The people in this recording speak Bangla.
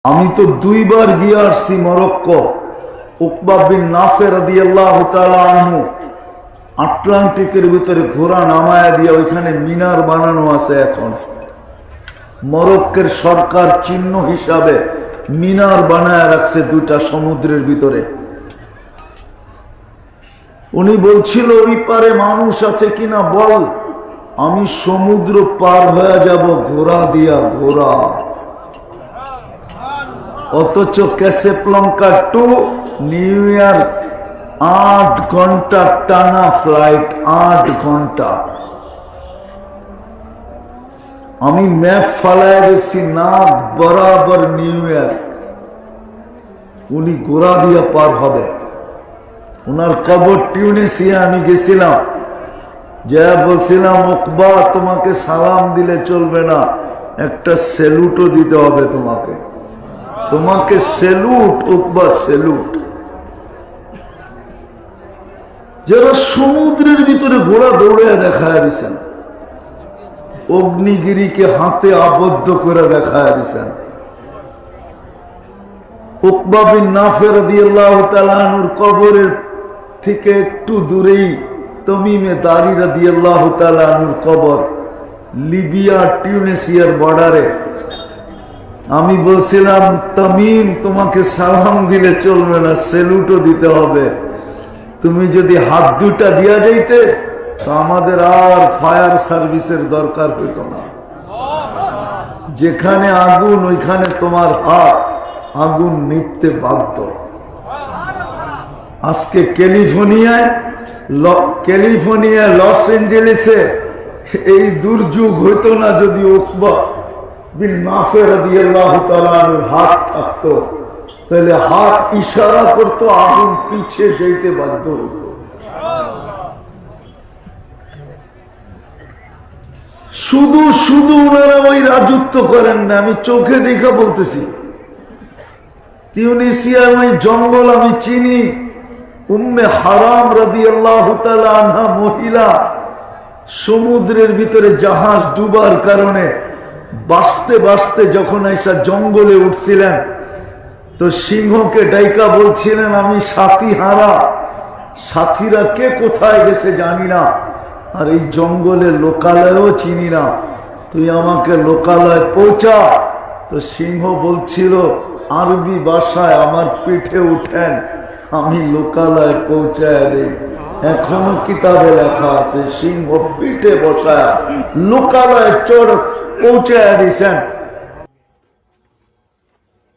আমি তো দুইবার গিয়ে আসছি মরক্কো। উকবা বিন নাফে রাদিয়াল্লাহু তাআলা আনহু আটলান্টিকের ভিতরে ঘোড়া নামায়া দিয়ে ওইখানে মিনার বানানো আছে। এখন মরক্কের সরকার চিহ্ন হিসাবে মিনার বানায় রাখছে দুইটা সমুদ্রের ভিতরে। উনি বলছিল ওই পারে মানুষ আছে কিনা বল। আমি সমুদ্র পার হয়ে যাব ঘোড়া দিয়া, ঘোড়া। অথচ ক্যাসাব্লাঙ্কা টু নিউ ইয়র্ক 8 ঘন্টা টানা ফ্লাইট, 8 ঘন্টা। আমি ম্যাপ ফালায় দেখছি না বরাবর নিউ ইয়র্ক। উনি ঘোড়া দিয়ে পার হবে। ওনার কবর টিউনিসিয়া আমি গেছিলাম, যা বলছিলাম উকবা তোমাকে সালাম দিলে চলবে না, একটা স্যালুটও দিতে হবে তোমাকে, তোমাকে স্যালুট উকবা, স্যালুট। যারা সমুদ্রের ভিতরে ঘোড়া দৌড়ে দেখায় দিচ্ছেন, অগ্নিগিরিকে হাতে আবদ্ধ করে দেখায় দিচ্ছেন। উকবা বিন নাফে রাদিয়াল্লাহু তাআলা আনহুর কবরের থেকে একটু দূরেই তামিমে দারি রাদিয়াল্লাহু তাআলা আনহুর কবর, লিবিয়া টিউনিসিয়ার বর্ডারে। আমি বলছিলাম তামিম তোমাকে সালাম দিলে চলবে না, স্যালুটও দিতে হবে। তুমি যদি হাত দুটা দিয়া যাইতে তো আমাদের আর ফায়ার সার্ভিসের দরকার হইত না। যেখানে আগুন ওইখানে তোমার হাত, আগুন নিভতে বাধ্য। আজকে ক্যালিফোর্নিয়ায় লস এঞ্জেলেসে এই দুর্যোগ হইতো না যদি উকবা বিন নাফে রাদিয়াল্লাহু তাআলা আনহুর হাত থাকতো, তাহলে হাত ইশারা করতো, আগুন পিছে যেতে বাধ্য হইত। শুধু শুধু ওনারা ওই রাজত্ব করেন না, আমি চোখে দেখা বলতেছি। তিউনিসিয়ার ওই জঙ্গল আমি চিনি। উম্মে হারাম রাদিয়াল্লাহু তাআলা আনহা মহিলা সমুদ্রের ভিতরে জাহাজ ডুবার কারণে বাঁচতে বাঁচতে যখন এসে জঙ্গলে উঠছিলেন তো সিংহকে ডাইকা বলছিলেন আমি সাথী হারা, সাথীরা কে কোথায় গেছে জানি না, আর এই জঙ্গলে লোকালয়ও চিনি না, তুই আমাকে লোকালয় পৌঁছা। তো সিংহ বলছিল আরবি ভাষায় আমার পিঠে উঠেন, আমি লোকালয় পৌঁছায় দেই। এখনো কিতাবে লেখা আছে সিংহ পিঠে বসায় লোকালয় চড় পৌঁছায় দিয়েছেন।